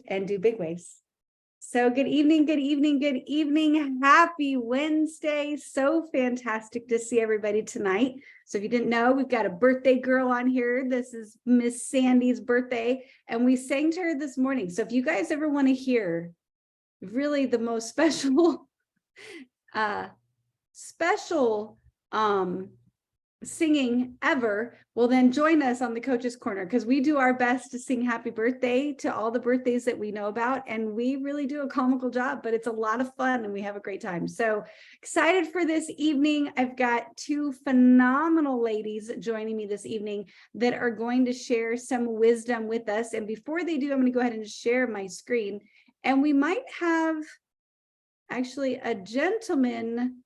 and do big waves. So good evening, good evening, good evening. Happy Wednesday. So fantastic to see everybody tonight. So if you didn't know, we've got a birthday girl on here. This is Miss Sandy's birthday, and we sang to her this morning. So if you guys ever want to hear really the most special, singing ever, well then join us on the Coach's Corner, because we do our best to sing happy birthday to all the birthdays that we know about, and we really do a comical job, but it's a lot of fun and we have a great time. So excited for this evening. I've got two phenomenal ladies joining me this evening that are going to share some wisdom with us, and before they do, I'm going to go ahead and share my screen, and we might have actually a gentleman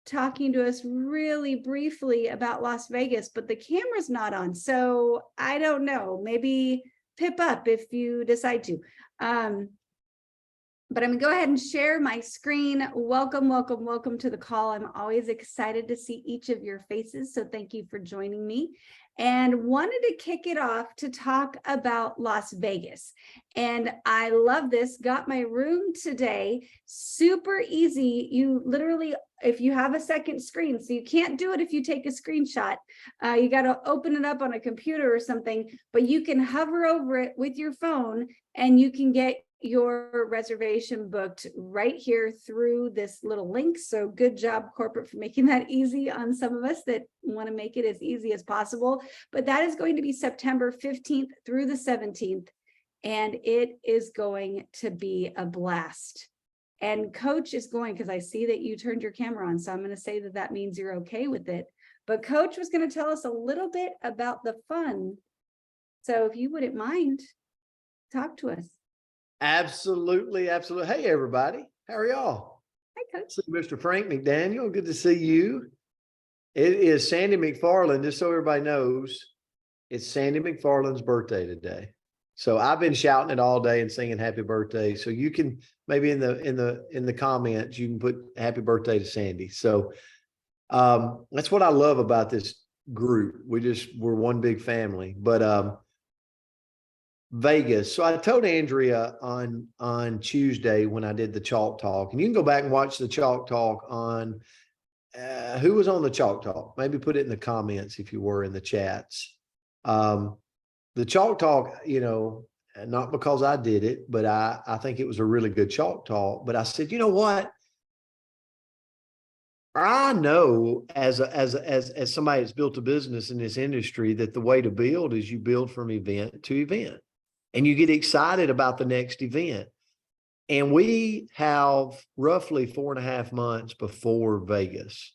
talking to us really briefly about Las Vegas, but the camera's not on. So I don't know, maybe pip up if you decide to. But I'm gonna go ahead and share my screen. Welcome, welcome, welcome to the call. I'm always excited to see each of your faces. So thank you for joining me. And wanted to kick it off to talk about Las Vegas. And I love this, got my room today, super easy. You literally, if you have a second screen, so you can't do it if you take a screenshot, you got to open it up on a computer or something, but you can hover over it with your phone and you can get your reservation booked right here through this little link. So good job, corporate, for making that easy on some of us that want to make it as easy as possible. But that is going to be September 15th through the 17th, and it is going to be a blast. And Coach is going, because I see that you turned your camera on, so I'm going to say that that means you're okay with it. But Coach was going to tell us a little bit about the fun. So if you wouldn't mind, talk to us. Absolutely, absolutely. Hey, everybody. How are y'all? Hi, Coach. See Mr. Frank McDaniel. Good to see you. It is Sandy McFarland. Just so everybody knows, it's Sandy McFarland's birthday today. So I've been shouting it all day and singing happy birthday. So you can maybe in the comments, you can put happy birthday to Sandy. So that's what I love about this group. We're one big family. But Vegas. So I told Andrea on Tuesday when I did the Chalk Talk, and you can go back and watch the Chalk Talk on who was on the Chalk Talk. Maybe put it in the comments if you were in the chats. The Chalk Talk, you know, not because I did it, but I think it was a really good Chalk Talk. But I said, you know what? I know as somebody that's built a business in this industry that the way to build is you build from event to event. And you get excited about the next event. And we have roughly 4.5 months before Vegas.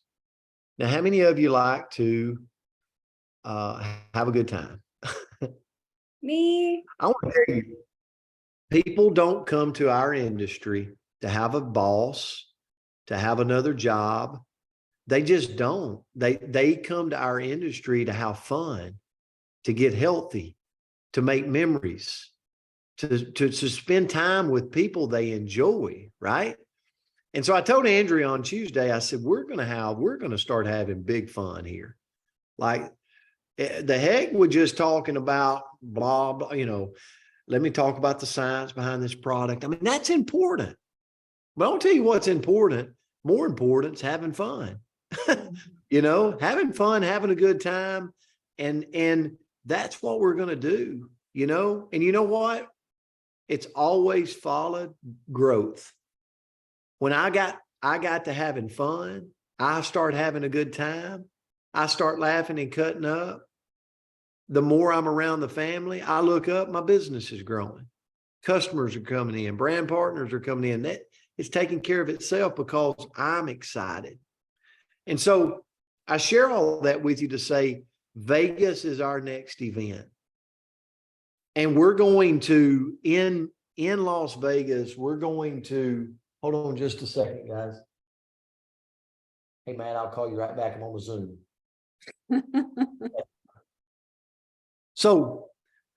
Now, how many of you like to have a good time? Me. I want to tell you, people don't come to our industry to have a boss, to have another job. They just don't. They come to our industry to have fun, to get healthy, to make memories, to spend time with people they enjoy, right? And so I told Andrea on Tuesday, I said, we're going to start having big fun here. Like the heck with just talking about blah, blah, you know, let me talk about the science behind this product. I mean, that's important. But I'll tell you what's important. More important is having fun, you know, having fun, having a good time. And that's what we're going to do. You know, and you know what? It's always followed growth. When I got to having fun, I start having a good time. I start laughing and cutting up. The more I'm around the family, I look up, my business is growing. Customers are coming in, brand partners are coming in. That it's taking care of itself because I'm excited. And so I share all that with you to say Vegas is our next event. And we're going to, in Las Vegas, we're going to, hold on just a second, guys. Hey, man, I'll call you right back. I'm on the Zoom. So,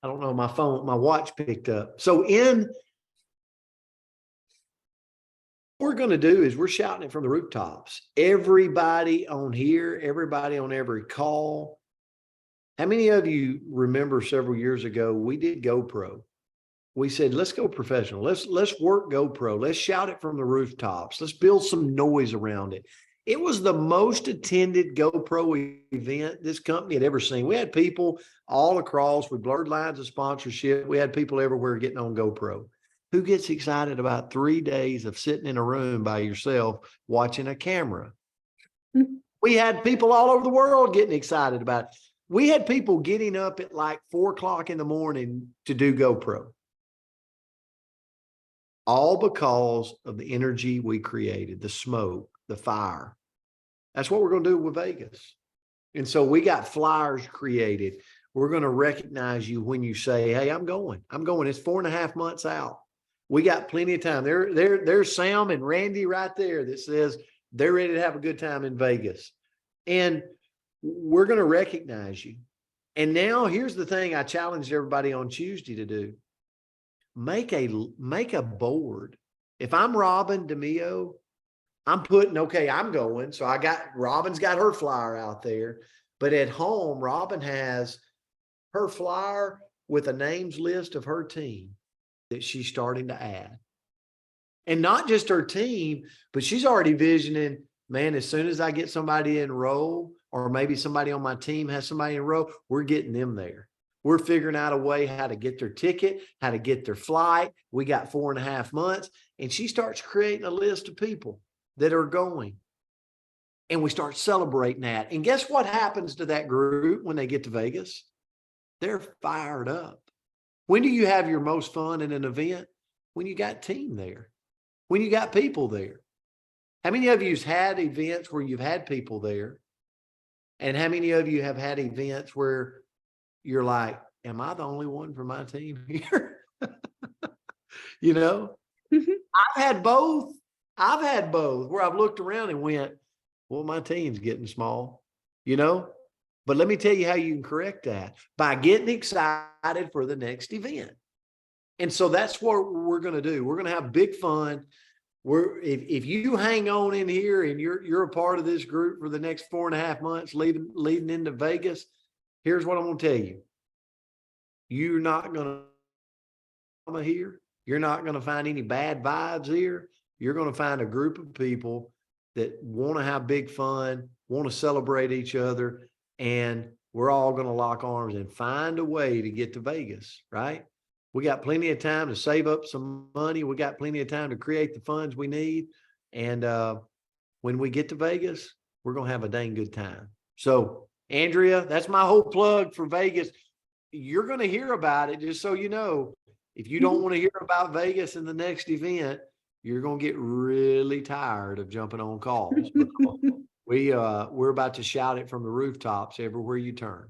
I don't know, my watch picked up. So what we're going to do is we're shouting it from the rooftops. Everybody on here, everybody on every call. How many of you remember several years ago, we did GoPro? we said, let's go professional. Let's work GoPro. Let's shout it from the rooftops. Let's build some noise around it. It was the most attended GoPro event this company had ever seen. We had people all across. We blurred lines of sponsorship. We had people everywhere getting on GoPro. Who gets excited about 3 days of sitting in a room by yourself watching a camera? We had people all over the world getting excited about it. We had people getting up at like 4 o'clock in the morning to do GoPro. All because of the energy we created, the smoke, the fire. That's what we're going to do with Vegas. And so we got flyers created. We're going to recognize you when you say, hey, I'm going. It's 4.5 months out. We got plenty of time. There's Sam and Randy right there that says they're ready to have a good time in Vegas. And we're going to recognize you. And now here's the thing I challenged everybody on Tuesday to do. Make a board. If I'm Robin DeMio, I'm putting, okay, I'm going. So Robin's got her flyer out there, but at home, Robin has her flyer with a names list of her team that she's starting to add. And not just her team, but she's already visioning, man, as soon as I get somebody enrolled, or maybe somebody on my team has somebody enrolled, we're getting them there. We're figuring out a way how to get their ticket, how to get their flight. We got 4.5 months. And she starts creating a list of people that are going. And we start celebrating that. And guess what happens to that group when they get to Vegas? They're fired up. When do you have your most fun in an event? When you got team there. When you got people there. How many of you have had events where you've had people there? And how many of you have had events where you're like, am I the only one from my team here? You know, I've had both where I've looked around and went, well, my team's getting small, you know, but let me tell you how you can correct that by getting excited for the next event. And so that's what we're going to do. We're going to have big fun. If you hang on in here and you're a part of this group for the next 4.5 months leading into Vegas, here's what I'm going to tell you. You're not going to here. You're not going to find any bad vibes here. You're going to find a group of people that want to have big fun, want to celebrate each other, and we're all going to lock arms and find a way to get to Vegas, right? We got plenty of time to save up some money. We got plenty of time to create the funds we need. And when we get to Vegas, we're going to have a dang good time. So, Andrea, that's my whole plug for Vegas. You're going to hear about it, just so you know. If you don't want to hear about Vegas in the next event, you're going to get really tired of jumping on calls. We're about to shout it from the rooftops everywhere you turn.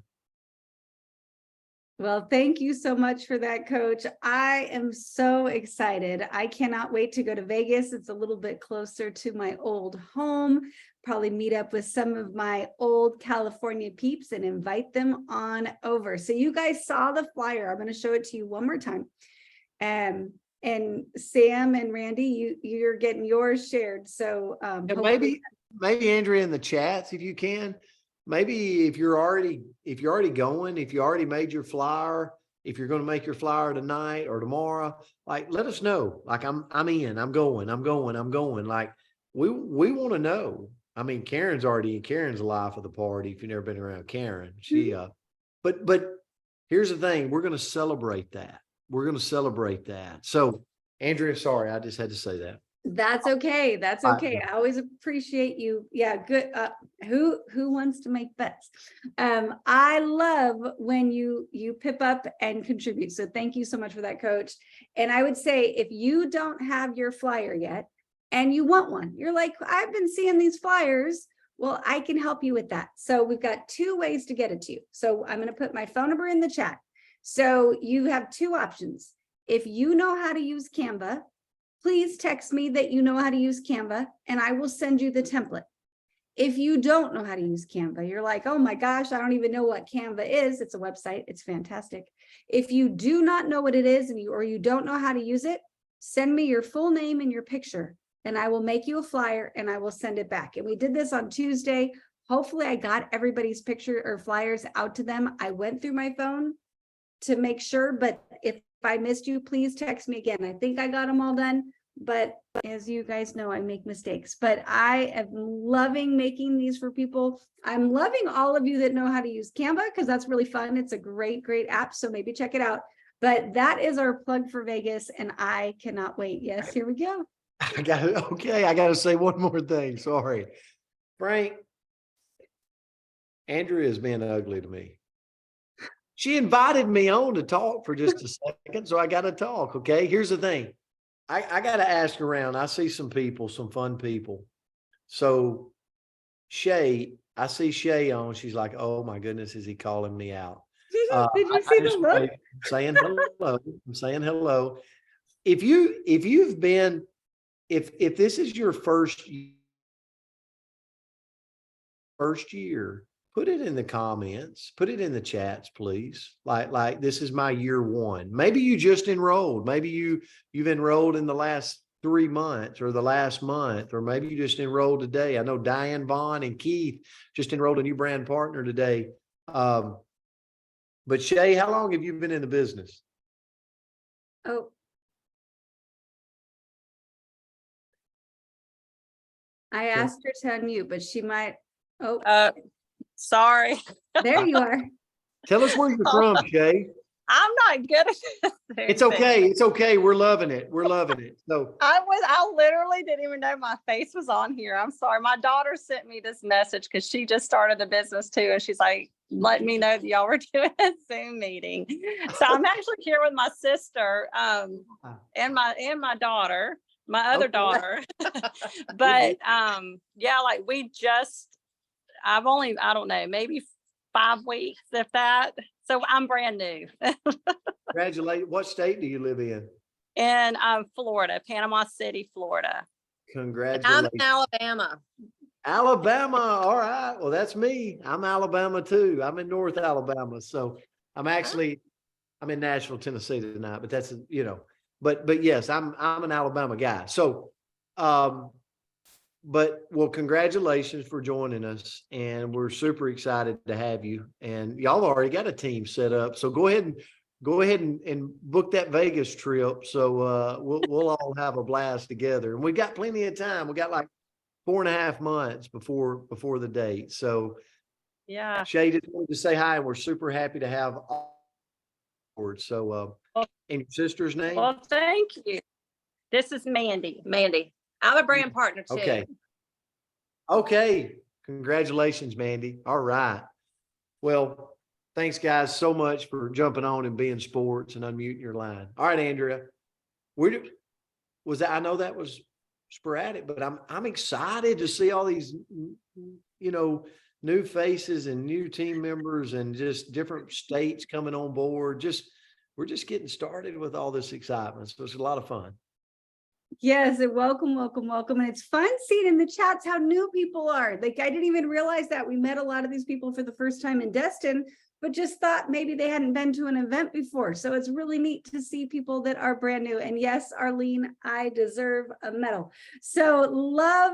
Well, thank you so much for that, Coach. I am so excited. I cannot wait to go to Vegas. It's a little bit closer to my old home. Probably meet up with some of my old California peeps and invite them on over. So you guys saw the flyer. I'm going to show it to you one more time. And Sam and Randy, you're getting yours shared. So maybe Andrea in the chats, if you can. Maybe if you're already going, if you already made your flyer, if you're going to make your flyer tonight or tomorrow, like, let us know. Like, I'm going. Like, we want to know. I mean, Karen's the life of the party. If you've never been around Karen, but here's the thing. We're going to celebrate that. So, Andrea, sorry, I just had to say that. That's okay. That's okay. I always appreciate you. Yeah, good. Who wants to make bets? I love when you pip up and contribute. So thank you so much for that, Coach. And I would say, if you don't have your flyer yet and you want one, you're like, I've been seeing these flyers. Well, I can help you with that. So we've got 2 ways to get it to you. So I'm going to put my phone number in the chat. So you have 2 options. If you know how to use Canva, please text me that you know how to use Canva and I will send you the template. If you don't know how to use Canva, you're like, oh my gosh, I don't even know what Canva is. It's a website. It's fantastic. If you do not know what it is or you don't know how to use it, send me your full name and your picture and I will make you a flyer and I will send it back. And we did this on Tuesday. Hopefully I got everybody's picture or flyers out to them. I went through my phone to make sure, but if I missed you, please text me again. I think I got them all done, but as you guys know, I make mistakes, but I am loving making these for people. I'm loving all of you that know how to use Canva, because that's really fun. It's a great, great app. So maybe check it out. But that is our plug for Vegas, and I cannot wait. Yes, here we go. I gotta say one more thing. Sorry. Frank, Andrea is being ugly to me. She invited me on to talk for just a second, so I gotta talk. Okay. Here's the thing. I gotta ask around. I see some people, some fun people. So Shay, I see Shay on. She's like, oh my goodness, is he calling me out? Did you see the look? I'm saying hello. I'm saying hello. If you've been, if this is your first year, put it in the comments, put it in the chats, please. Like this is my year one. Maybe you just enrolled. Maybe you've enrolled in the last 3 months or the last month, or maybe you just enrolled today. I know Diane Vaughn and Keith just enrolled a new brand partner today. But Shay, how long have you been in the business? Oh. I asked her to unmute, but she might. Oh, sorry. there you are. Tell us where you're from, Shay. I'm not good at this. It's okay. It's okay. We're loving it. We're loving it. So I literally didn't even know my face was on here. I'm sorry. My daughter sent me this message because she just started the business too. And she's like, letting me know that y'all were doing a Zoom meeting. So I'm actually here with my sister and my daughter, my other daughter. But yeah, like I've only, I don't know, maybe 5 weeks, if that. So I'm brand new. congratulations. What state do you live in? In Florida, Panama City, Florida. Congratulations. I'm in Alabama. Alabama. All right. Well, that's me. I'm Alabama too. I'm in North Alabama. So I'm in Nashville, Tennessee tonight, but that's, but yes, I'm an Alabama guy. So, but well, congratulations for joining us, and we're super excited to have you. And y'all already got a team set up, so go ahead and book that Vegas trip. So we'll all have a blast together, and we got plenty of time. We got like 4.5 months before the date. So yeah, Shay just wanted to say hi, and we're super happy to have all aboard. So and your sister's name? Well, thank you. This is Mandy. I'm a brand partner too. Okay. Congratulations, Mandy. All right. Well, thanks guys so much for jumping on and being sports and unmuting your line. All right, Andrea. I know that was sporadic, but I'm excited to see all these, new faces and new team members and just different states coming on board. We're just getting started with all this excitement. So it's a lot of fun. Yes, and welcome. And it's fun seeing in the chats how new people are. Like, I didn't even realize that we met a lot of these people for the first time in Destin, but just thought maybe they hadn't been to an event before. So it's really neat to see people that are brand new. And yes, Arlene, I deserve a medal. So love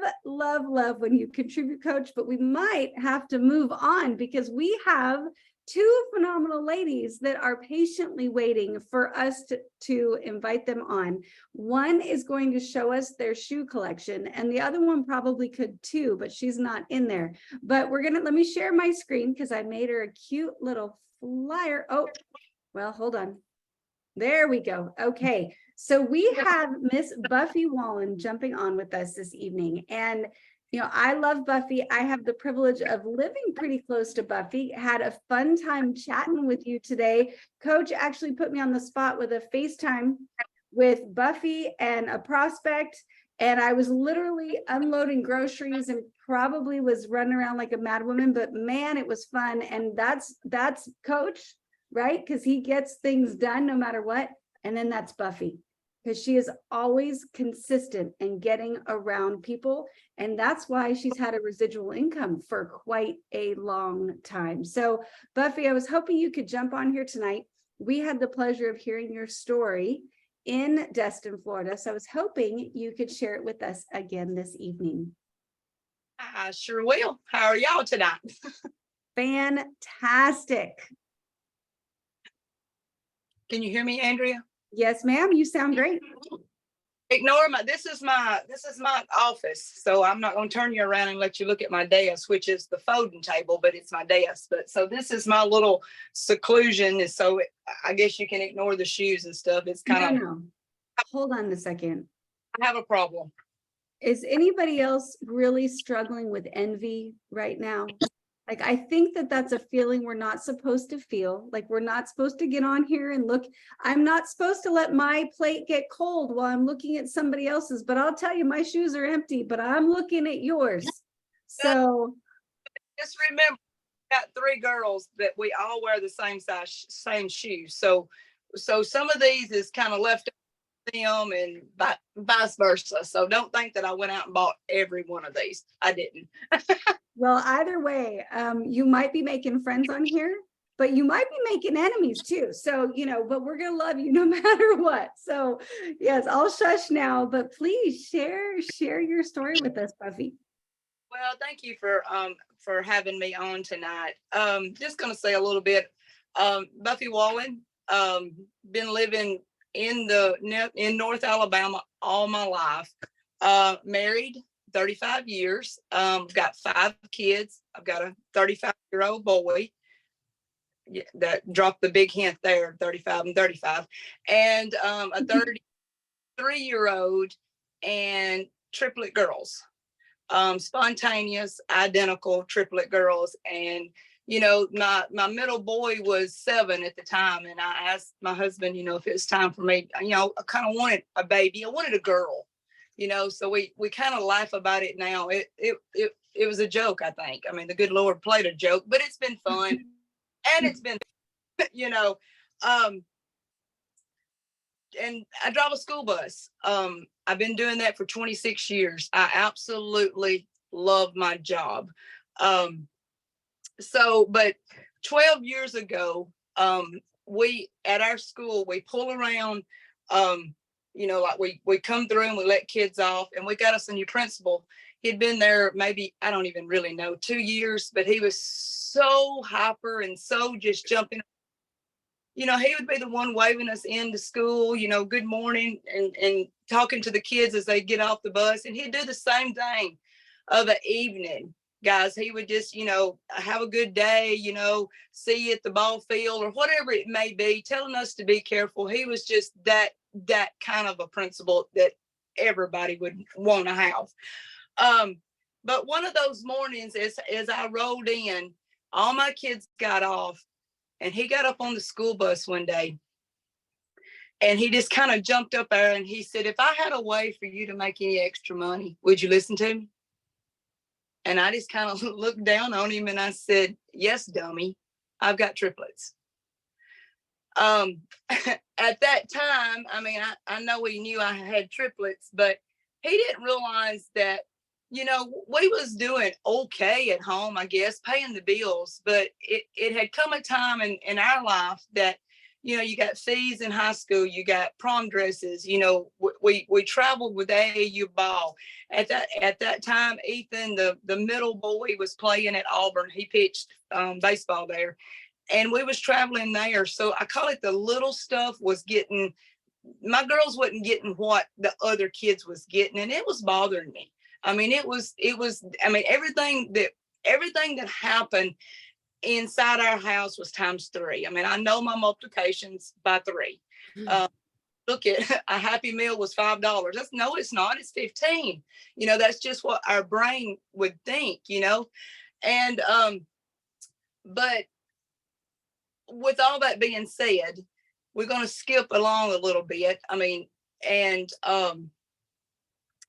when you contribute, Coach, but we might have to move on because we have 2 phenomenal ladies that are patiently waiting for us to invite them on. One is going to show us their shoe collection, and the other one probably could too, but she's not in there. But let me share my screen because I made her a cute little flyer. Oh, well, hold on. There we go. Okay. So we have Miss Buffy Wallen jumping on with us this evening. And I love Buffy. I have the privilege of living pretty close to Buffy. Had a fun time chatting with you today. Coach actually put me on the spot with a FaceTime with Buffy and a prospect. And I was literally unloading groceries and probably was running around like a mad woman, but man, it was fun. And that's Coach, right? Because he gets things done no matter what. And then that's Buffy, because she is always consistent in getting around people. And that's why she's had a residual income for quite a long time. So Buffy, I was hoping you could jump on here tonight. We had the pleasure of hearing your story in Destin, Florida. So I was hoping you could share it with us again this evening. I sure will. How are y'all tonight? Fantastic. Can you hear me, Andrea? Yes, ma'am. You sound great. Ignore this is my office. So I'm not going to turn you around and let you look at my desk, which is the folding table, but it's my desk. But so this is my little seclusion. And so I guess you can ignore the shoes and stuff. It's kind of, No. Hold on a second. I have a problem. Is anybody else really struggling with envy right now? Like, I think that that's a feeling we're not supposed to feel. Like, we're not supposed to get on here and look. I'm not supposed to let my plate get cold while I'm looking at somebody else's, but I'll tell you, my shoes are empty, but I'm looking at yours. So Just remember, I got 3 girls that we all wear the same size, same shoes. So some of these is kind of left them and vice versa. So don't think that I went out and bought every one of these. I didn't. well, either way, you might be making friends on here, but you might be making enemies too. So, but we're going to love you no matter what. So yes, I'll shush now, but please share your story with us, Buffy. Well, thank you for having me on tonight. Just going to say a little bit. Buffy Wallen, been living in North Alabama all my life. Married 35 years. Got 5 kids. I've got a 35-year-old boy. Yeah, that dropped the big hint there, 35 and 35. And a 33-year-old and triplet girls. Spontaneous, identical triplet girls. And my middle boy was 7 at the time, and I asked my husband, if it was time for me, I kind of wanted a baby. I wanted a girl, so we kind of laugh about it now. It was a joke, I think. I mean, the good Lord played a joke, but it's been fun, and it's been, and I drive a school bus. I've been doing that for 26 years. I absolutely love my job. But 12 years ago, we at our school, we pull around, like we come through and we let kids off, and we got us a new principal. He'd been there maybe, I don't even really know, 2 years, but he was so hyper and so just jumping. He would be the one waving us into school, good morning, and talking to the kids as they get off the bus. And he'd do the same thing of an evening. Guys, he would just, have a good day, see you at the ball field or whatever it may be, telling us to be careful. He was just that kind of a principal that everybody would want to have. But one of those mornings, as I rolled in, all my kids got off, and he got up on the school bus one day, and he just kind of jumped up there and he said, "If I had a way for you to make any extra money, would you listen to me?" And I just kind of looked down on him and I said, "Yes, dummy, I've got triplets." At that time, I mean, I know he knew I had triplets, but he didn't realize that, we was doing okay at home, I guess, paying the bills. But it had come a time in our life that, you got fees in high school, you got prom dresses, we traveled with AAU ball. At that time, Ethan, the middle boy, was playing at Auburn. He pitched baseball there, and we was traveling there. So I call it the little stuff was getting, my girls wasn't getting what the other kids was getting, and it was bothering me. I mean, everything that happened inside our house was times 3. I mean, I know my multiplications by 3. Look at a Happy Meal was $5. No, it's not. It's 15. That's just what our brain would think, and, but with all that being said, we're going to skip along a little bit. I mean, and,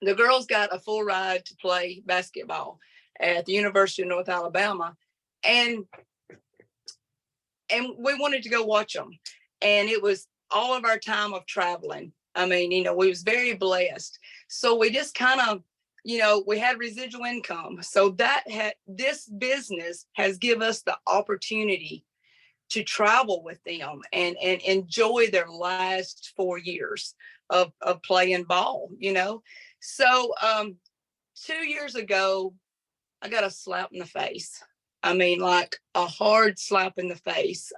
the girls got a full ride to play basketball at the University of North Alabama. And we wanted to go watch them. And it was all of our time of traveling. I mean, we was very blessed. So we just kind of, we had residual income. So this business has given us the opportunity to travel with them and enjoy their last 4 years of playing ball, So 2 years ago, I got a slap in the face. I mean, like a hard slap in the face.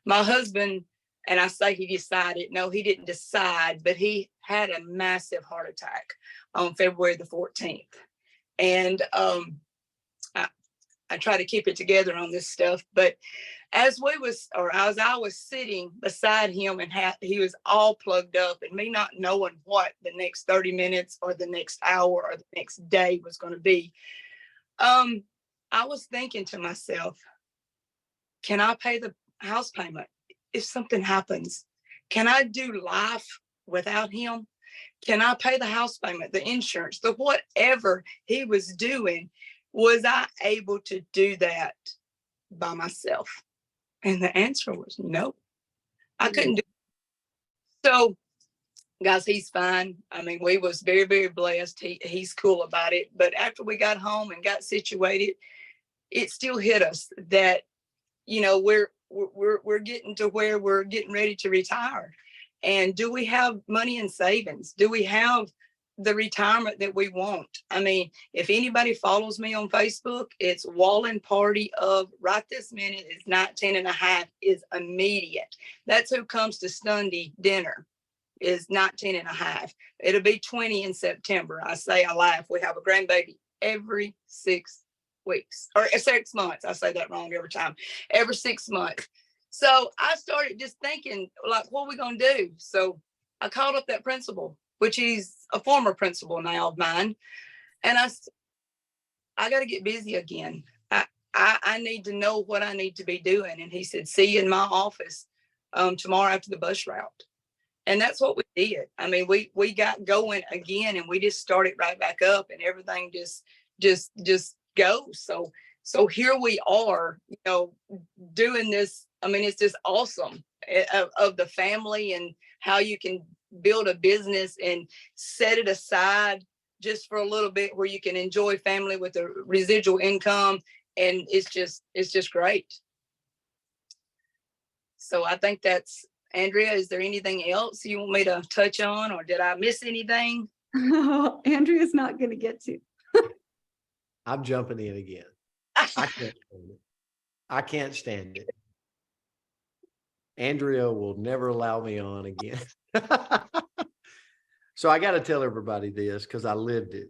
My husband And I say he decided, no, he didn't decide, but he had a massive heart attack on February the 14th. And I try to keep it together on this stuff, but as I was sitting beside him and he was all plugged up, and me not knowing what the next 30 minutes or the next hour or the next day was going to be, I was thinking to myself, can I pay the house payment if something happens? Can I do life without him? Can I pay the house payment, the insurance, the whatever he was doing? Was I able to do that by myself? And the answer was no, I couldn't do it. So, guys, he's fine. I mean, we was very, very blessed. He's cool about it. But after we got home and got situated, it still hit us that, you know, we're getting to where we're getting ready to retire. And do we have money in savings? Do we have the retirement that we want? I mean, if anybody follows me on Facebook, it's Wallen party of right this minute is 19.5 is immediate. That's who comes to Sunday dinner is 19.5. It'll be 20 in September. I say I laugh. We have a grandbaby every 6 weeks or 6 months. I say that wrong every time. Every 6 months. So I started just thinking, like, what are we going to do? So I called up that principal, which he's a former principal now of mine. And I got to get busy again. I need to know what I need to be doing. And he said, see you in my office tomorrow after the bus route. And that's what we did. I mean, we got going again, and we just started right back up, and everything just goes. So here we are, you know, doing this. I mean, it's just awesome of the family and how you can build a business and set it aside just for a little bit where you can enjoy family with a residual income. And it's just great. So I think that's, Andrea, is there anything else you want me to touch on, or did I miss anything? Andrea's not going to get to. I'm jumping in again. I can't stand it. I can't stand it. Andrea will never allow me on again. So I got to tell everybody this because I lived it.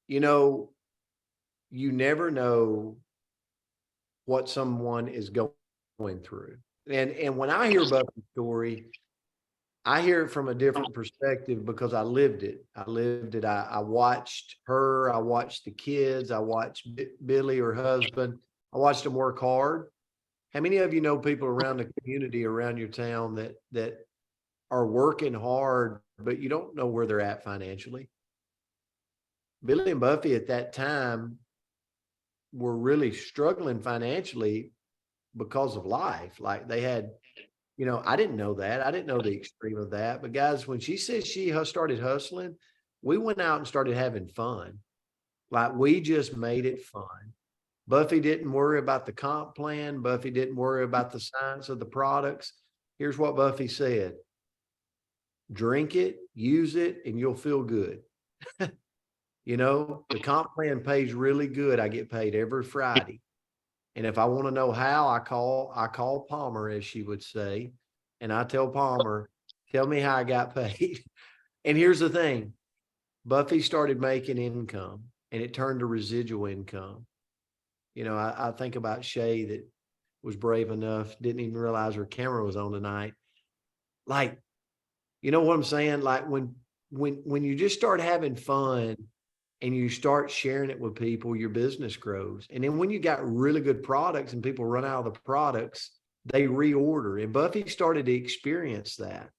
You know, you never know what someone is going through. And when I hear Buffy's story, I hear it from a different perspective because I lived it. I watched her. I watched the kids. I watched Billy, her husband. I watched them work hard. How many of you know people around the community, around your town that are working hard, but you don't know where they're at financially? Billy and Buffy at that time were really struggling financially because of life. Like they had, you know, I didn't know that. I didn't know the extreme of that. But guys, when she says she started hustling, we went out and started having fun. Like we just made it fun. Buffy didn't worry about the comp plan. Buffy didn't worry about the science of the products. Here's what Buffy said: drink it, use it, and you'll feel good. You know, the comp plan pays really good. I get paid every Friday. And if I want to know how, I call Palmer, as she would say, and I tell Palmer, tell me how I got paid. And here's the thing: Buffy started making income, and it turned to residual income. You know, I think about Shay that was brave enough, didn't even realize her camera was on tonight. Like, you know what I'm saying? Like when you just start having fun and you start sharing it with people, your business grows. And then when you got really good products and people run out of the products, they reorder. And Buffy started to experience that.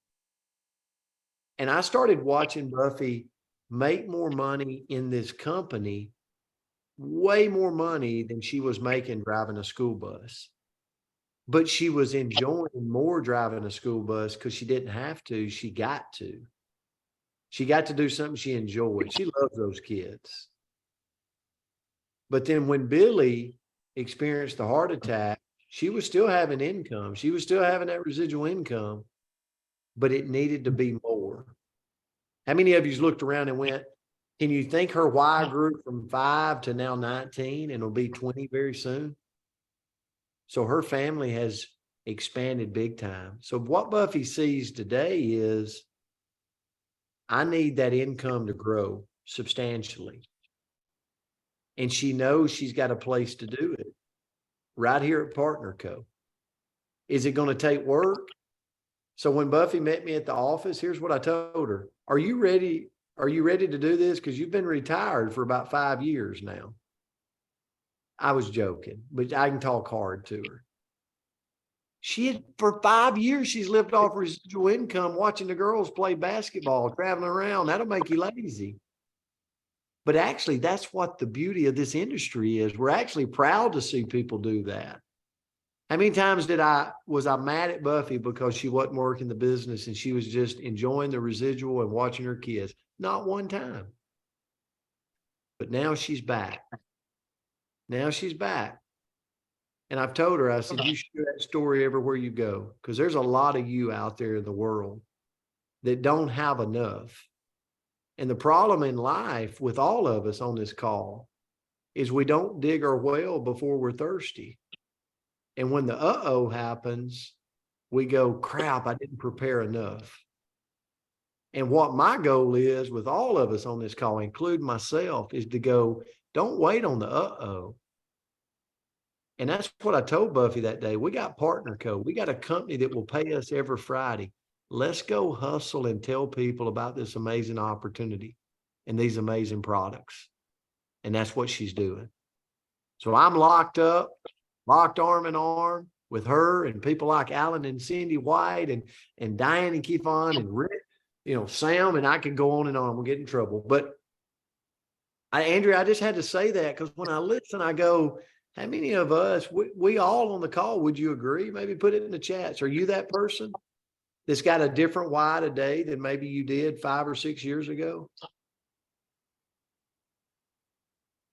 And I started watching Buffy make more money in this company, way more money than she was making driving a school bus. But she was enjoying more driving a school bus because she didn't have to. She got to. She got to do something she enjoyed. She loves those kids. But then when Billy experienced the heart attack, she was still having income. She was still having that residual income, but it needed to be more. How many of you looked around and went, can you think her why grew from 5 to now 19 and it'll be 20 very soon? So her family has expanded big time. So what Buffy sees today is, I need that income to grow substantially. And she knows she's got a place to do it right here at Partner Co. Is it going to take work? So when Buffy met me at the office, here's what I told her. Are you ready? Are you ready to do this? Because you've been retired for about 5 years now. I was joking, but I can talk hard to her. She had, for 5 years, she's lived off residual income, watching the girls play basketball, traveling around. That'll make you lazy. But actually, that's what the beauty of this industry is. We're actually proud to see people do that. How many times was I mad at Buffy because she wasn't working the business and she was just enjoying the residual and watching her kids? Not one time. But now she's back. Now she's back. And I've told her, I said, you share that story everywhere you go, because there's a lot of you out there in the world that don't have enough. And the problem in life with all of us on this call is we don't dig our well before we're thirsty. And when the uh-oh happens, we go, crap, I didn't prepare enough. And what my goal is with all of us on this call, including myself, is to go, don't wait on the uh-oh. And that's what I told Buffy that day. We got Partner Co. We got a company that will pay us every Friday. Let's go hustle and tell people about this amazing opportunity and these amazing products. And that's what she's doing. So I'm locked up, locked arm in arm with her and people like Alan and Cindy White and Diane and Keithon and Rick, Sam, and I can go on and on. We'll get in trouble. But Andrea, I just had to say that because when I listen, I go, how many of us, we all on the call, would you agree? Maybe put it in the chats. Are you that person that's got a different why today than maybe you did 5 or 6 years ago?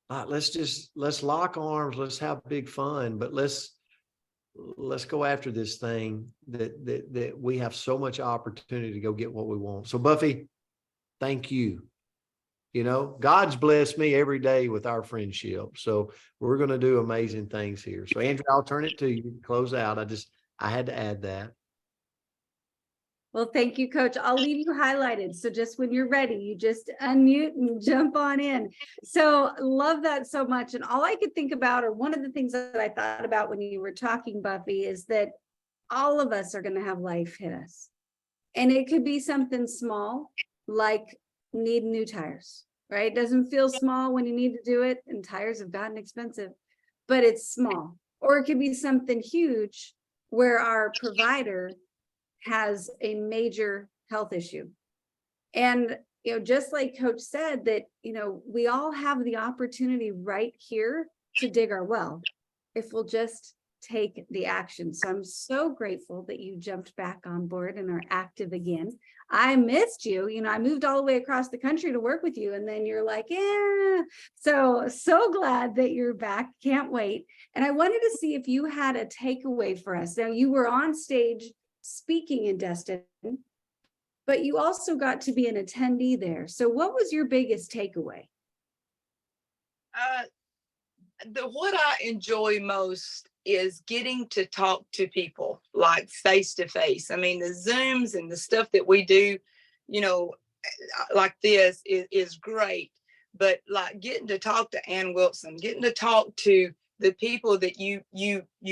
Let's lock arms. Let's have big fun, but let's go after this thing that we have so much opportunity to go get what we want. So Buffy, thank you. God's blessed me every day with our friendship. So we're going to do amazing things here. So Andrew, I'll turn it to you to close out. I had to add that. Well, thank you, Coach. I'll leave you highlighted. So just when you're ready, you just unmute and jump on in. So love that so much. And all I could think about, or one of the things that I thought about when you were talking, Buffy, is that all of us are going to have life hit us. And it could be something small, like need new tires, right? It doesn't feel small when you need to do it, and tires have gotten expensive, but it's small. Or it could be something huge where our provider has a major health issue. And, just like Coach said, that, we all have the opportunity right here to dig our well if we'll just take the action. So I'm so grateful that you jumped back on board and are active again. I missed you. I moved all the way across the country to work with you. And then you're like, yeah. So glad that you're back. Can't wait. And I wanted to see if you had a takeaway for us. Now, you were on stage speaking in Destin, but you also got to be an attendee there. So what was your biggest takeaway? What I enjoy most is getting to talk to people like face to face. I mean, the Zooms and the stuff that we do, like this is great. But like getting to talk to Ann Wilson, getting to talk to the people that you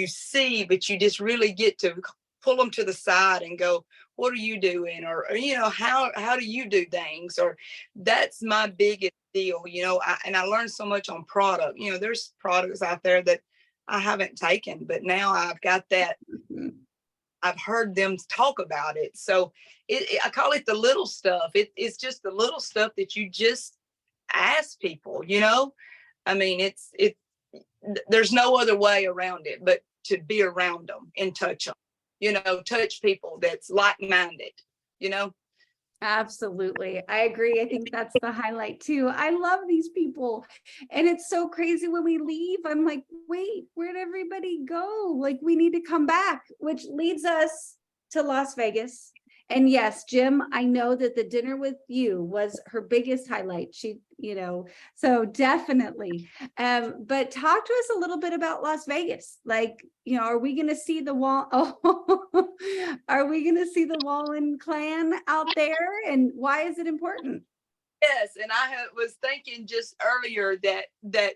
see, but you just really get to pull them to the side and go, what are you doing? Or how do you do things? Or that's my biggest deal, and I learned so much on product. There's products out there that I haven't taken, but now I've got that. I've heard them talk about it. So I call it the little stuff. It's just the little stuff that you just ask people, I mean, there's no other way around it, but to be around them and touch them. Touch people that's like-minded, Absolutely. I agree. I think that's the highlight too. I love these people. And it's so crazy when we leave. I'm like, wait, where'd everybody go? Like, we need to come back, which leads us to Las Vegas. And yes, Jim, I know that the dinner with you was her biggest highlight. She, so definitely. But talk to us a little bit about Las Vegas. Like, are we going to see the are we going to see the Wallen clan out there? And why is it important? Yes, and was thinking just earlier that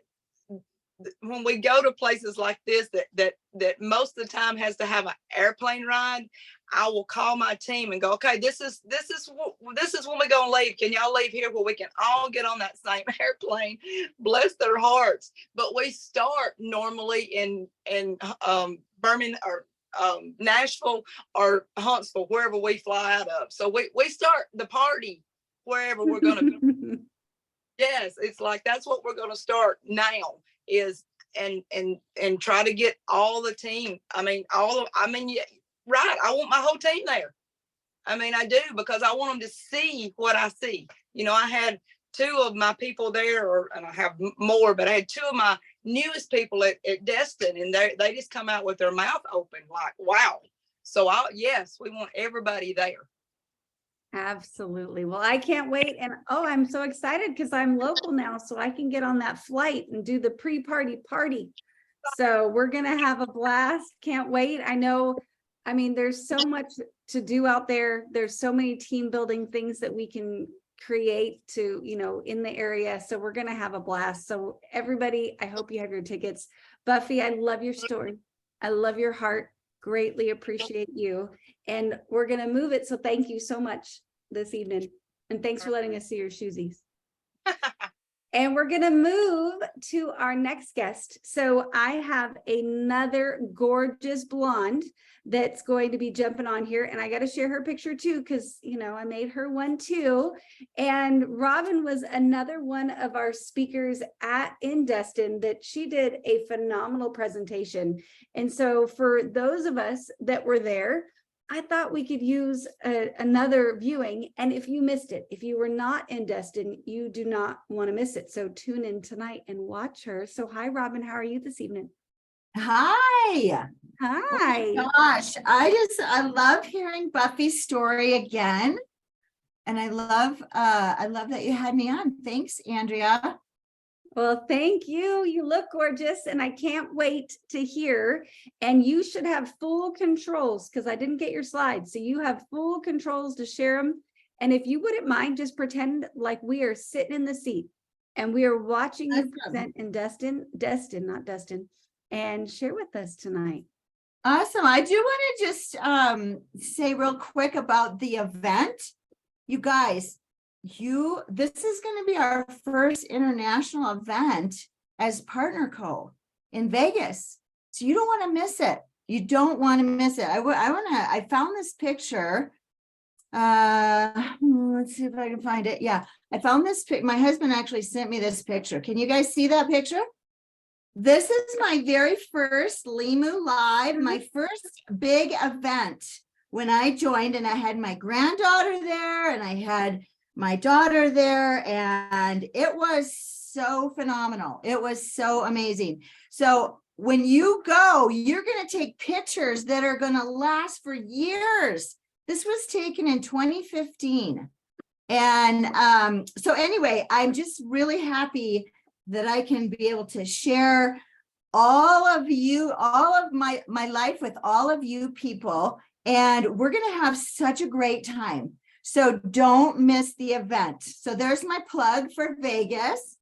when we go to places like this, that most of the time has to have an airplane ride, I will call my team and go, okay, this is when we're gonna leave. Can y'all leave here where we can all get on that same airplane? Bless their hearts. But we start normally in Birmingham or Nashville or Huntsville, wherever we fly out of. So we start the party wherever we're gonna go. Yes, it's like that's what we're gonna start now is and try to get all the team. Right. I want my whole team there. I do, because I want them to see what I see. I had 2 of my people there, and I have more, but I had 2 of my newest people at Destin, and they just come out with their mouth open like, wow. So yes, we want everybody there. Absolutely. Well, I can't wait. And I'm so excited because I'm local now, so I can get on that flight and do the pre-party party. So we're going to have a blast. Can't wait. There's so much to do out there. There's so many team building things that we can create to, in the area. So we're going to have a blast. So everybody, I hope you have your tickets. Buffy, I love your story. I love your heart. Greatly appreciate you. And we're going to move it. So thank you so much this evening. And thanks for letting us see your shoesies. And we're going to move to our next guest. So I have another gorgeous blonde that's going to be jumping on here. And I got to share her picture too, because, I made her one too. And Robin was another one of our speakers in Destin that she did a phenomenal presentation. And so for those of us that were there, I thought we could use another viewing. And if you missed it, if you were not in Destin, you do not want to miss it. So tune in tonight and watch her. So hi, Robin. How are you this evening? Hi. Hi. Oh gosh, I love hearing Buffy's story again. And I love that you had me on. Thanks, Andrea. Well, thank you. You look gorgeous, and I can't wait to hear. And you should have full controls because I didn't get your slides. So you have full controls to share them. And if you wouldn't mind, just pretend like we are sitting in the seat and we are watching you present in Destin, not Destin, and share with us tonight. Awesome. I do want to just say real quick about the event. You guys, this is going to be our first international event as Partner Co. in Vegas. So you don't want to miss it. You don't want to miss it. I found this picture. Let's see if I can find it. Yeah, I found this. My husband actually sent me this picture. Can you guys see that picture? This is my very first Limu Live, my first big event when I joined, and I had my granddaughter there and I had my daughter there, and it was so phenomenal. It was so amazing. So when you go, you're going to take pictures that are going to last for years. This was taken in 2015. And so anyway, I'm just really happy that I can be able to share all of my life with all of you people. And we're going to have such a great time. So don't miss the event. So there's my plug for Vegas.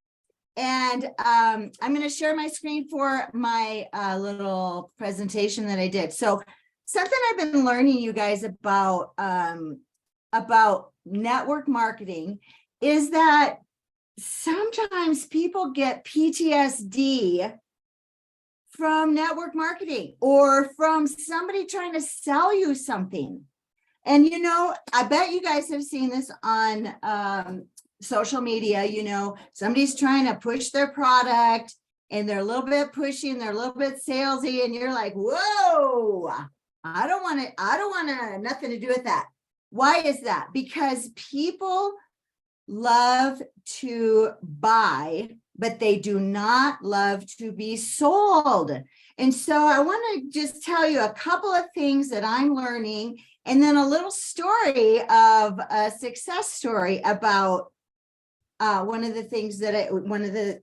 And I'm going to share my screen for my little presentation that I did. So something I've been learning, you guys, about network marketing is that sometimes people get PTSD from network marketing or from somebody trying to sell you something. And, I bet you guys have seen this on social media. Somebody's trying to push their product and they're a little bit pushy and they're a little bit salesy. And you're like, whoa, I don't want nothing to do with that. Why is that? Because people love to buy, but they do not love to be sold. And so I want to just tell you a couple of things that I'm learning, and then a little story of a success story about one of the things that one of the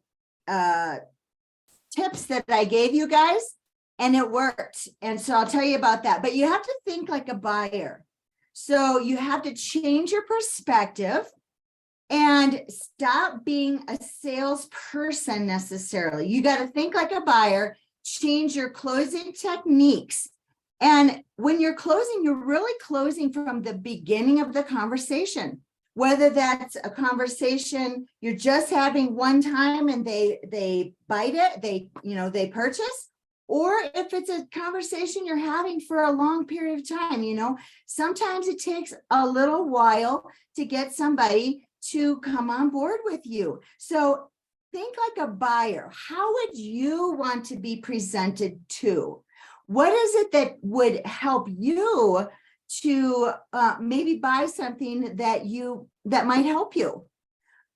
tips that I gave you guys, and it worked. And so I'll tell you about that. But you have to think like a buyer. So you have to change your perspective and stop being a salesperson necessarily. You got to think like a buyer, change your closing techniques. And when you're closing, you're really closing from the beginning of the conversation. Whether that's a conversation you're just having one time and they bite it, they purchase, or if it's a conversation you're having for a long period of time. Sometimes it takes a little while to get somebody to come on board with you. So think like a buyer. How would you want to be presented to? What is it that would help you to maybe buy something that might help you?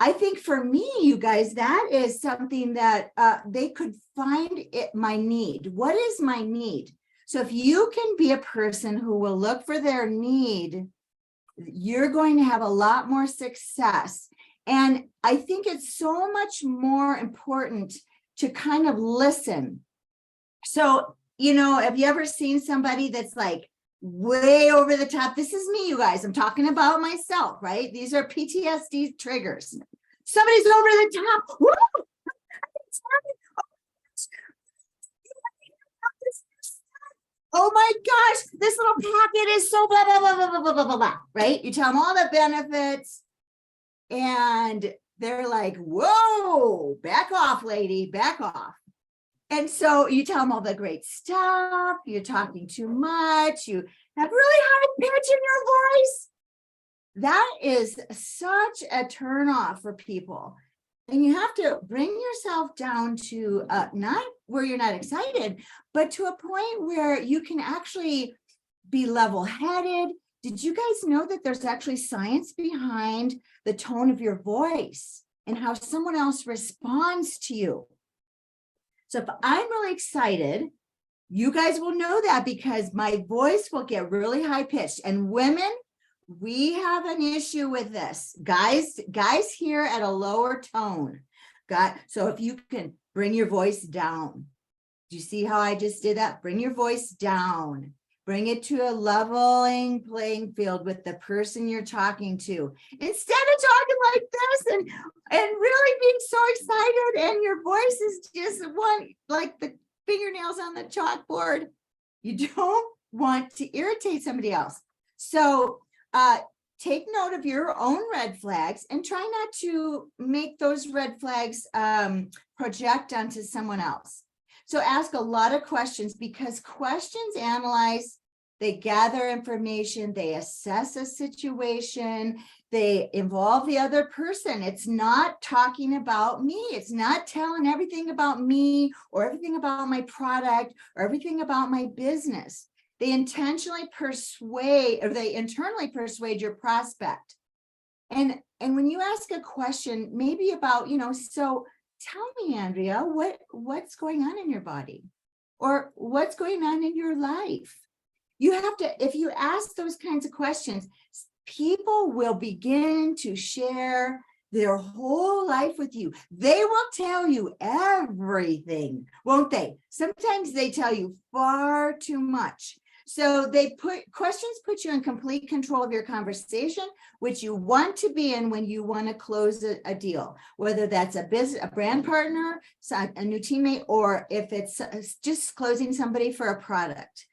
I think for me, you guys, that is something that they could find my need. What is my need? So if you can be a person who will look for their need, you're going to have a lot more success. And I think it's so much more important to kind of listen. So, have you ever seen somebody that's like way over the top? This is me, you guys. I'm talking about myself, right? These are PTSD triggers. Somebody's over the top. Woo! Oh my gosh, this little packet is so blah, blah, blah, blah, blah, blah, blah, blah, blah, right? You tell them all the benefits and they're like, whoa, back off, lady, back off. And so you tell them all the great stuff, you're talking too much, you have really high pitch in your voice. That is such a turnoff for people. And you have to bring yourself down to not where you're not excited, but to a point where you can actually be level-headed. Did you guys know that there's actually science behind the tone of your voice and how someone else responds to you? So if I'm really excited, you guys will know that because my voice will get really high-pitched. And women, we have an issue with this. Guys here at a lower tone. So if you can bring your voice down. Do you see how I just did that? Bring your voice down. Bring it to a leveling playing field with the person you're talking to. Instead of talking like this and really being so excited and your voice is just like the fingernails on the chalkboard. You don't want to irritate somebody else. So take note of your own red flags and try not to make those red flags project onto someone else. So ask a lot of questions because questions analyze, they gather information, they assess a situation, they involve the other person. It's not talking about me. It's not telling everything about me or everything about my product or everything about my business. They internally persuade your prospect. And when you ask a question, maybe about, so tell me, Andrea, what's going on in your body? Or what's going on in your life? You have to, if you ask those kinds of questions, people will begin to share their whole life with you. They will tell you everything, won't they? Sometimes they tell you far too much. So questions put you in complete control of your conversation, which you want to be in when you want to close a deal, whether that's a brand partner, a new teammate, or if it's just closing somebody for a product.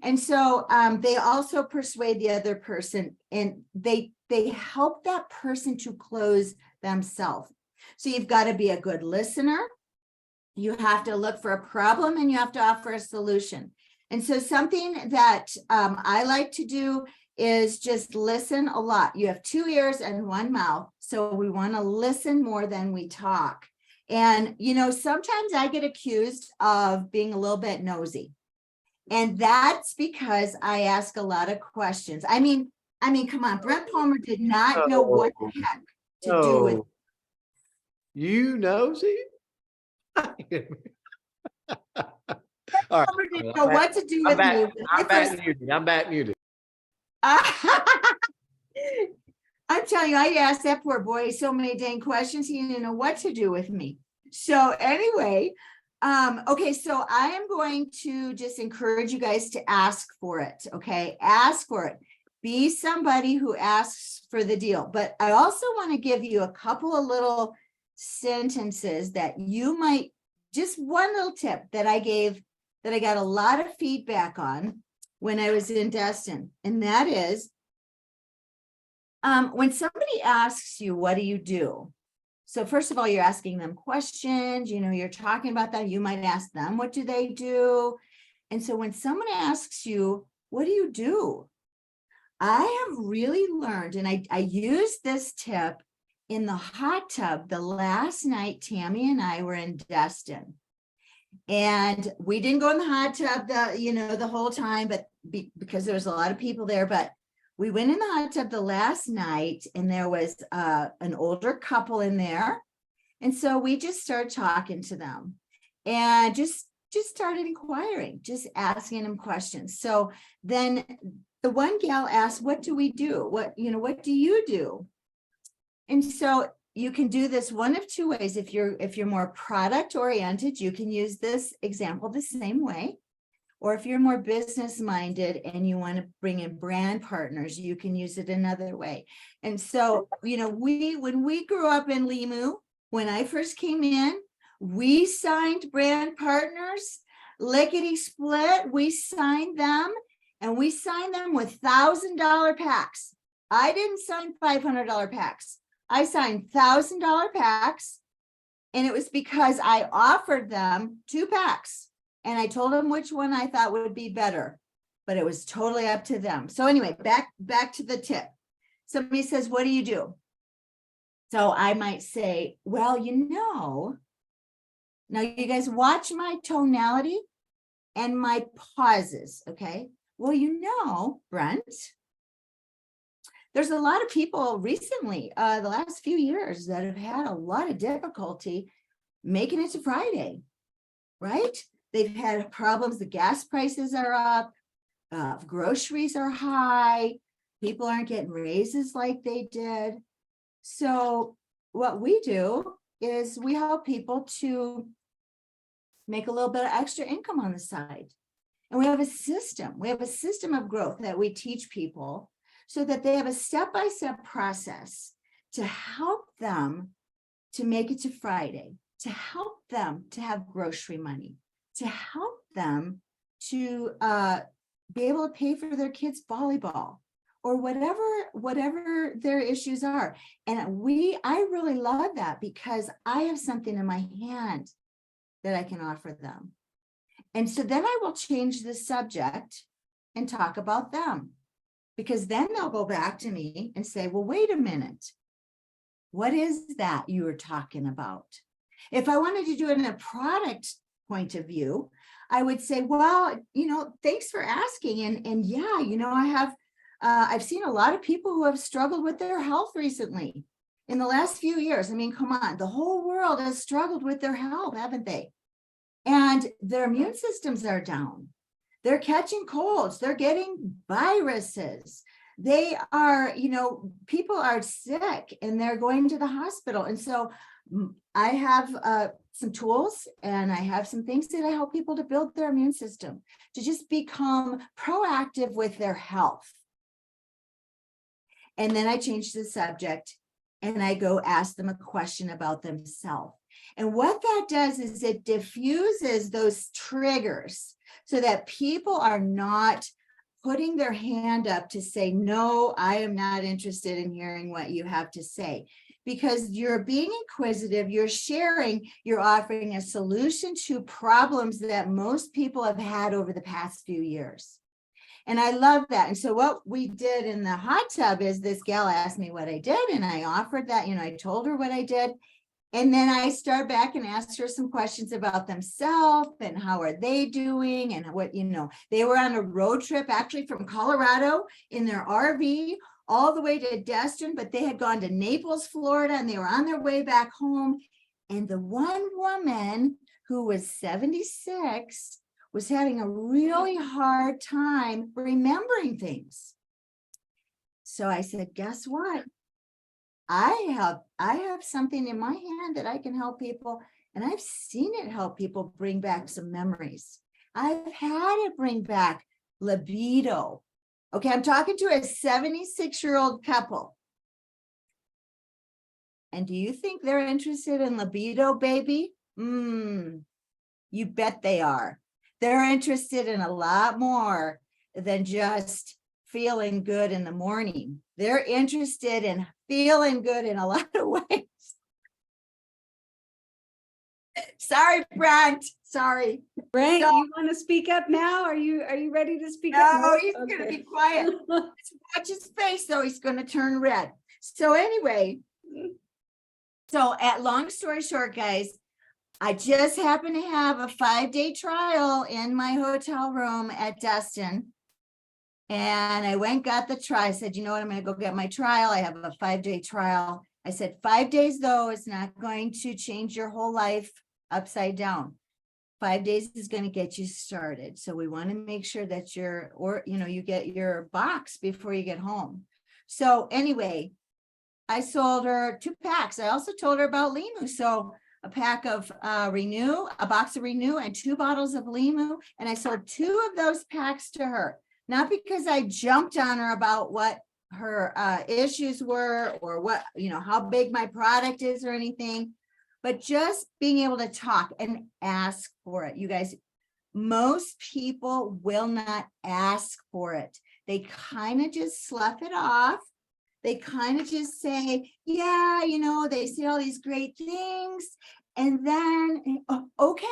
And so they also persuade the other person, and they help that person to close themselves. So you've got to be a good listener. You have to look for a problem and you have to offer a solution. And so something that I like to do is just listen a lot. You have 2 ears and 1 mouth. So we want to listen more than we talk. And, sometimes I get accused of being a little bit nosy. And that's because I ask a lot of questions. I mean, come on, Brent Palmer did not know what the heck to do with. You nosy? All right. Robert didn't know what to do with me. when I I'm back first- muted. I'm back muted. I'm telling you, I asked that poor boy so many dang questions, he didn't know what to do with me. So anyway, okay, so I am going to just encourage you guys to ask for it, okay? Ask for it. Be somebody who asks for the deal. But I also want to give you a couple of little sentences that you might, just one little tip that I gave, that I got a lot of feedback on when I was in Destin, and that is, when somebody asks you, what do you do? So first of all, you're asking them questions, you know, you're talking about that. You might ask them, what do they do? And so when someone asks you, what do you do? I have really learned, and I used this tip in the hot tub the last night Tammy and I were in Destin. And we didn't go in the hot tub the whole time, but because there was a lot of people there, but we went in the hot tub the last night, and there was an older couple in there. And so we just started talking to them and just started inquiring, just asking them questions. So then the one gal asked, what do we do? What do you do? And so you can do this one of two ways. If you're more product oriented, you can use this example the same way. Or if you're more business minded and you want to bring in brand partners, you can use it another way. And so, when we grew up in Limu, when I first came in, we signed brand partners, lickety split. We signed them, and we signed them with $1,000 packs. I didn't sign $500 packs. I signed $1,000 packs, and it was because I offered them 2 packs. And I told them which one I thought would be better, but it was totally up to them. So anyway, back to the tip. Somebody says, what do you do? So I might say, well, now you guys watch my tonality and my pauses, okay? Well, Brent, there's a lot of people recently, the last few years, that have had a lot of difficulty making it to Friday, right? They've had problems. The gas prices are up. Groceries are high. People aren't getting raises like they did. So what we do is we help people to make a little bit of extra income on the side. And we have a system. We have a system of growth that we teach people so that they have a step-by-step process to help them to make it to Friday, to help them to have grocery money, to help them to be able to pay for their kids' volleyball or whatever their issues are. And I really love that because I have something in my hand that I can offer them. And so then I will change the subject and talk about them, because then they'll go back to me and say, well, wait a minute. What is that you were talking about? If I wanted to do it in a product point of view, I would say, well, thanks for asking. And yeah, I've seen a lot of people who have struggled with their health recently in the last few years. I mean, come on, the whole world has struggled with their health, haven't they? And their immune systems are down. They're catching colds. They're getting viruses. They are, people are sick and they're going to the hospital. And so I have some tools and I have some things that I help people to build their immune system, to just become proactive with their health. And then I change the subject and I go ask them a question about themselves. And what that does is it diffuses those triggers so that people are not putting their hand up to say, no, I am not interested in hearing what you have to say. Because you're being inquisitive, you're sharing, you're offering a solution to problems that most people have had over the past few years. And I love that. And so what we did in the hot tub is this gal asked me what I did, and I offered that, I told her what I did. And then I start back and asked her some questions about themselves and how are they doing and what, they were on a road trip actually from Colorado in their RV all the way to Destin, but they had gone to Naples, Florida, and they were on their way back home. And the one woman who was 76 was having a really hard time remembering things. So I said, guess what? I have something in my hand that I can help people, and I've seen it help people bring back some memories. I've had it bring back libido. Okay, I'm talking to a 76-year-old couple. And do you think they're interested in libido, baby? You bet they are. They're interested in a lot more than just feeling good in the morning. They're interested in feeling good in a lot of ways. Sorry, Brent. Sorry. Brent, So- you want to speak up now? Are you ready to speak up? No, he's going to Okay. be quiet. Watch his face, though. He's going to turn red. So anyway, long story short, guys, I just happened to have a 5-day trial in my hotel room at Destin. And I went, got the trial. I said, you know what, I'm going to go get my trial. I have a 5-day trial. I said, 5 days, though, is not going to change your whole life upside down. 5 days is going to get you started. So we want to make sure that you get your box before you get home. So anyway, I sold her 2 packs. I also told her about Limu. So a pack of Renew, a box of Renew, and 2 bottles of Limu. And I sold 2 of those packs to her. Not because I jumped on her about what her issues were or what, how big my product is or anything, but just being able to talk and ask for it. You guys, most people will not ask for it. They kind of just slough it off. They kind of just say, yeah, they say all these great things. And then, oh, okay,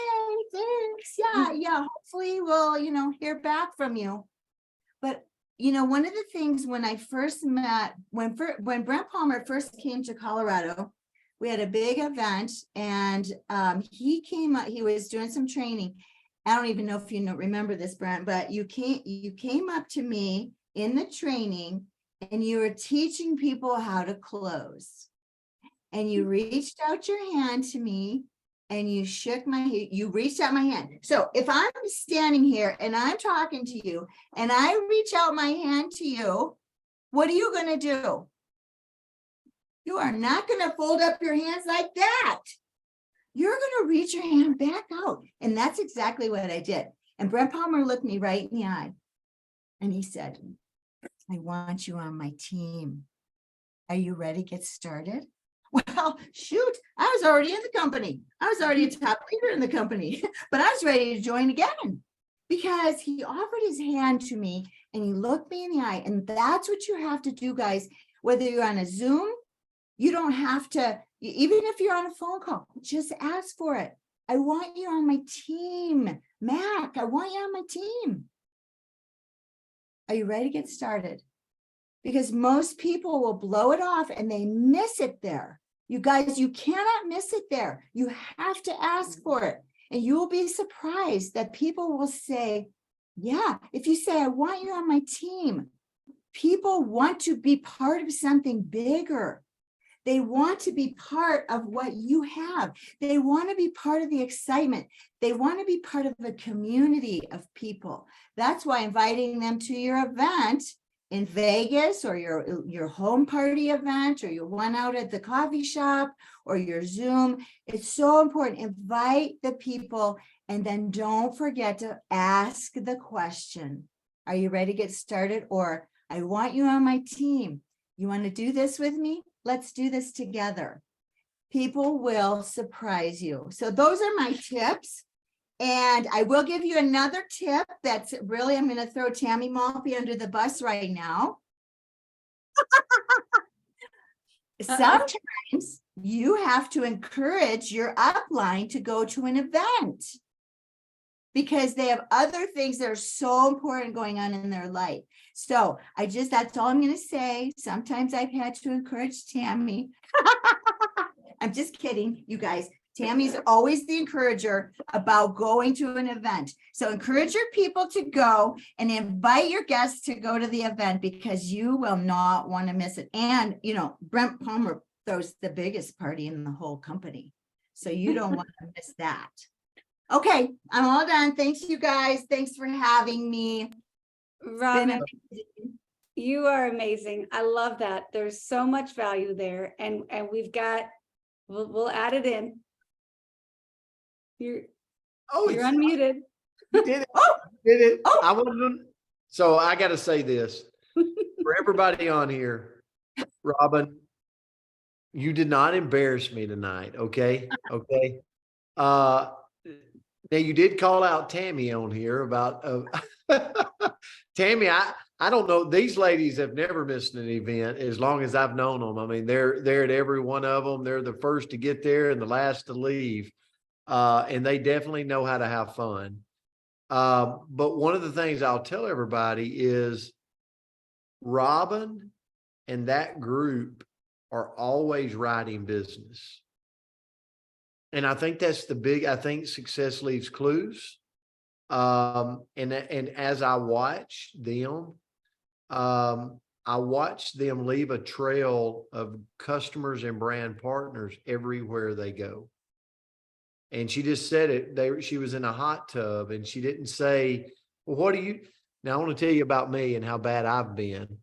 thanks. Yeah, hopefully we'll, hear back from you. But, one of the things when I first met, when Brent Palmer first came to Colorado, we had a big event, and he came up, he was doing some training. I don't even know if you remember this, Brent, but you came up to me in the training and you were teaching people how to close. And you reached out your hand to me and you reached out my hand. So if I'm standing here and I'm talking to you and I reach out my hand to you, what are you going to do? You are not going to fold up your hands like that. You're going to reach your hand back out. And that's exactly what I did. And Brent Palmer looked me right in the eye and he said, I want you on my team. Are you ready to get started? Well, shoot, I was already in the company. I was already a top leader in the company, but I was ready to join again because he offered his hand to me and he looked me in the eye. And that's what you have to do, guys. Whether you're on a Zoom, you don't have to, even if you're on a phone call, just ask for it. I want you on my team. Mac, I want you on my team. Are you ready to get started? Because most people will blow it off and they miss it there. You guys, you cannot miss it there. You have to ask for it. And you will be surprised that people will say, yeah, if you say, I want you on my team, people want to be part of something bigger. They want to be part of what you have. They want to be part of the excitement. They want to be part of a community of people. That's why inviting them to your event in Vegas or your home party event or your one out at the coffee shop or your Zoom, it's so important. Invite the people and then don't forget to ask the question. Are you ready to get started? Or I want you on my team. You want to do this with me? Let's do this together. People will surprise you. So those are my tips. And I will give you another tip that's really, I'm going to throw Tammy Maltby under the bus right now. Sometimes you have to encourage your upline to go to an event because they have other things that are so important going on in their life. So that's all I'm going to say. Sometimes I've had to encourage Tammy. I'm just kidding, you guys. Tammy's always the encourager about going to an event. So encourage your people to go and invite your guests to go to the event because you will not want to miss it. And, Brent Palmer throws the biggest party in the whole company. So you don't want to miss that. Okay, I'm all done. Thanks, you guys. Thanks for having me. Been Robin, amazing. you are amazing. I love that. There's so much value there, and we've got. We'll add it in. You're Oh, you're it's, unmuted. you did it. Oh, You did it. Oh. I wanted to, so I got to say this for everybody on here, Robin, you did not embarrass me tonight. Okay. Okay. Now you did call out Tammy on here about, Tammy, I don't know. These ladies have never missed an event as long as I've known them. I mean, they're at every one of them. They're the first to get there and the last to leave. And they definitely know how to have fun. But one of the things I'll tell everybody is Robin and that group are always writing business. And I think that's I think success leaves clues. And as I watch them, I watch them leave a trail of customers and brand partners everywhere they go. And she just said it. She was in a hot tub and she didn't say, well, what do you, now I want to tell you about me and how bad I've been.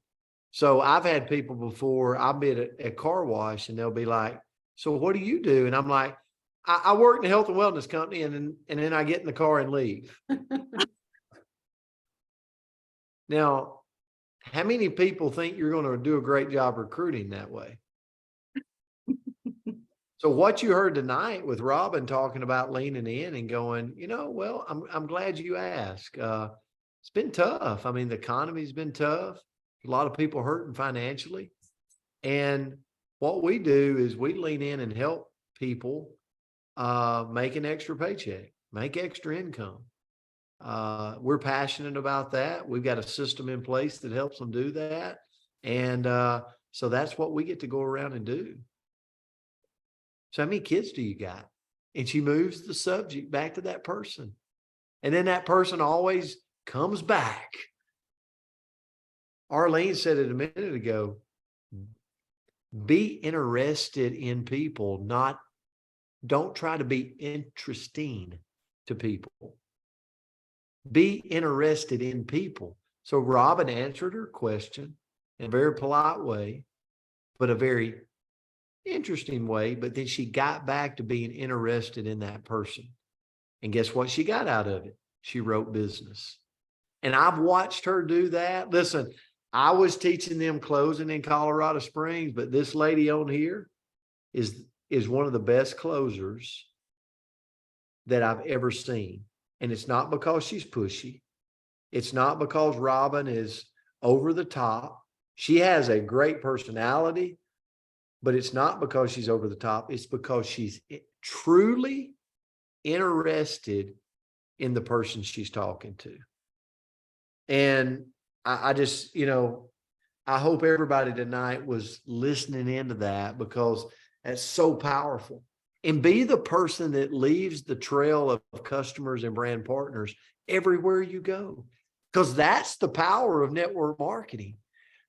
So I've had people before, I've been at a car wash and they'll be like, so what do you do? And I'm like, I work in a health and wellness company and then I get in the car and leave. Now, how many people think you're going to do a great job recruiting that way? So what you heard tonight with Robin talking about leaning in and going, well, I'm glad you asked. It's been tough. I mean, the economy's been tough. A lot of people hurting financially. And what we do is we lean in and help people make an extra paycheck, make extra income. We're passionate about that. We've got a system in place that helps them do that. And so that's what we get to go around and do. So how many kids do you got? And she moves the subject back to that person. And then that person always comes back. Arlene said it a minute ago. Be interested in people, don't try to be interesting to people. Be interested in people. So Robin answered her question in a very polite way, but a very interesting way. But then she got back to being interested in that person. And guess what she got out of it? She wrote business. And I've watched her do that. Listen, I was teaching them closing in Colorado Springs, but this lady on here is one of the best closers that I've ever seen. And it's not because she's pushy. It's not because Robin is over the top. She has a great personality, but it's not because she's over the top. It's because she's truly interested in the person she's talking to. And I just, I hope everybody tonight was listening into that because that's so powerful. And be the person that leaves the trail of customers and brand partners everywhere you go. Because that's the power of network marketing.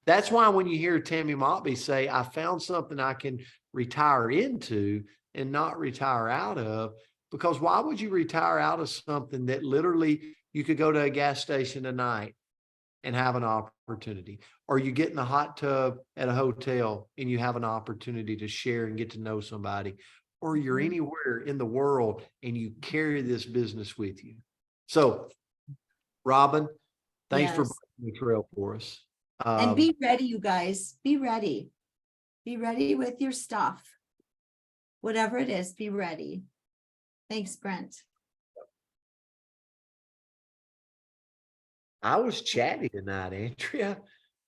That's why when you hear Tammy Motby say, I found something I can retire into and not retire out of, because why would you retire out of something that literally you could go to a gas station tonight and have an opportunity, or you get in the hot tub at a hotel and you have an opportunity to share and get to know somebody, or you're anywhere in the world and you carry this business with you. So, Robin, thanks for breaking the trail for us. And be ready, you guys. Be ready. Be ready with your stuff. Whatever it is, be ready. Thanks, Brent. I was chatty tonight, Andrea.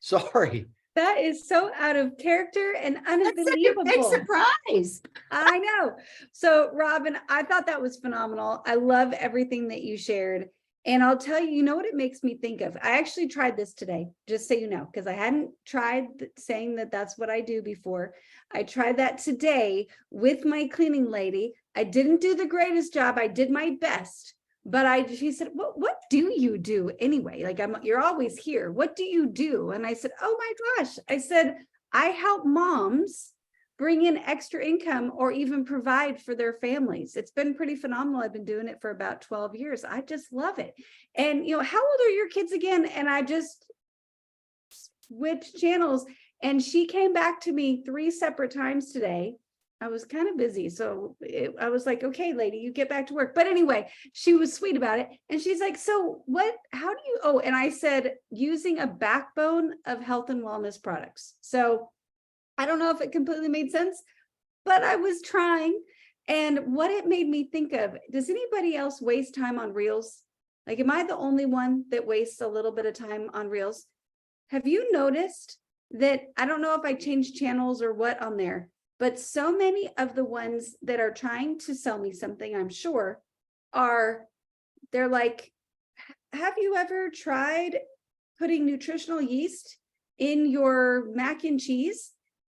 Sorry. That is so out of character and That's such a unbelievable. big surprise. I know. So, Robin, I thought that was phenomenal. I love everything that you shared. And I'll tell you, you know what it makes me think of? I actually tried this today, just so you know, because I hadn't tried saying that that's what I do before. I tried that today with my cleaning lady. I didn't do the greatest job. I did my best. But she said, what do you do anyway? Like, you're always here. What do you do? And I said, oh my gosh. I said, I help moms bring in extra income or even provide for their families. It's been pretty phenomenal. I've been doing it for about 12 years. I just love it. And, you know, how old are your kids again? And I just switched channels, and she came back to me 3 separate times today. I was kind of busy. So I was like, okay, lady, you get back to work. But anyway, she was sweet about it. And she's like, so what, how do you, oh, and I said, using a backbone of health and wellness products. So I don't know if it completely made sense, but I was trying. And what it made me think of, does anybody else waste time on Reels? Like, am I the only one that wastes a little bit of time on Reels? Have you noticed that, I don't know if I changed channels or what on there, but so many of the ones that are trying to sell me something, I'm sure, they're like, have you ever tried putting nutritional yeast in your mac and cheese?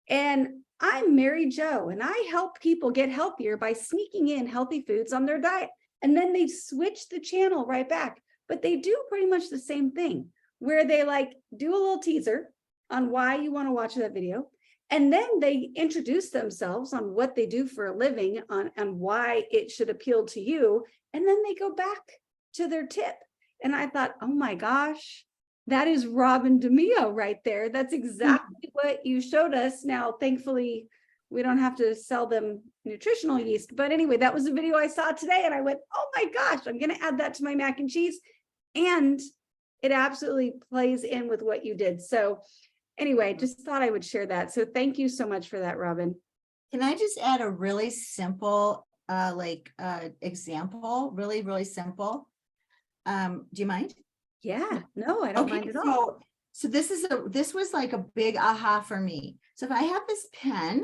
And I'm Mary Jo, and I help people get healthier by sneaking in healthy foods on their diet. And then they switch the channel right back. But they do pretty much the same thing, where they like do a little teaser on why you want to watch that video. And then they introduce themselves on what they do for a living, on why it should appeal to you. And then they go back to their tip. And I thought, oh my gosh, that is Robin DeMio right there. That's exactly what you showed us. Now, thankfully, we don't have to sell them nutritional yeast. But anyway, that was a video I saw today. And I went, oh my gosh, I'm going to add that to my mac and cheese. And it absolutely plays in with what you did. So anyway, just thought I would share that. So thank you so much for that, Robin. Can I just add a really simple, example, really, really simple? Do you mind? Yeah, no, I don't mind at all. So this was like a big aha for me. So if I have this pen,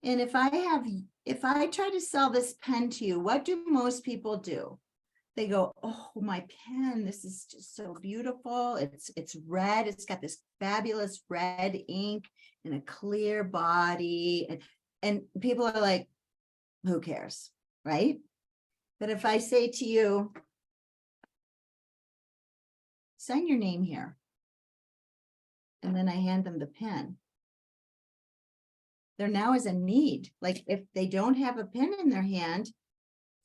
and if I try to sell this pen to you, what do most people do? They go, oh, my pen, this is just so beautiful. It's red. It's got this fabulous red ink and a clear body. And people are like, who cares, right? But if I say to you, sign your name here, and then I hand them the pen, there now is a need. Like, if they don't have a pen in their hand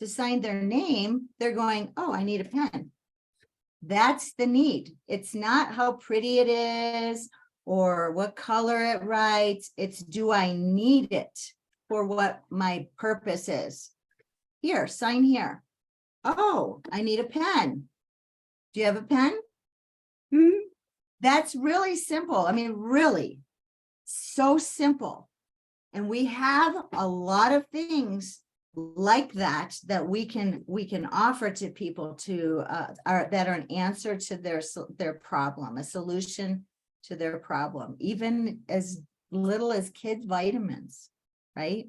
to sign their name, they're going, oh, I need a pen. That's the need. It's not how pretty it is or what color it writes. It's, do I need it for what my purpose is? Here, sign here. Oh, I need a pen. Do you have a pen? Mhm. That's really simple. I mean, really so simple. And we have a lot of things like that we can offer to people that are an answer to their problem, a solution to their problem, even as little as kids' vitamins, right?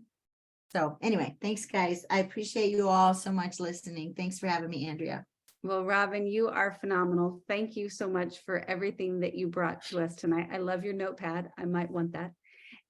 So anyway, thanks guys. I appreciate you all so much listening. Thanks for having me, Andrea. Well, Robin, you are phenomenal. Thank you so much for everything that you brought to us tonight. I love your notepad. I might want that.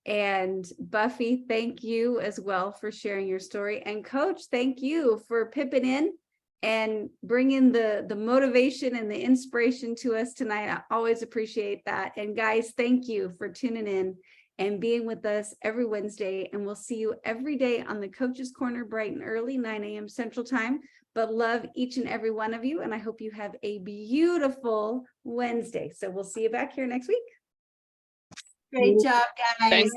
And Buffy, thank you as well for sharing your story. And Coach, thank you for pipping in and bringing the motivation and the inspiration to us tonight. I always appreciate that. And guys, thank you for tuning in and being with us every Wednesday. And we'll see you every day on the Coach's Corner, bright and early, 9 a.m. Central Time. But love each and every one of you. And I hope you have a beautiful Wednesday. So we'll see you back here next week. Great job, guys. Thanks.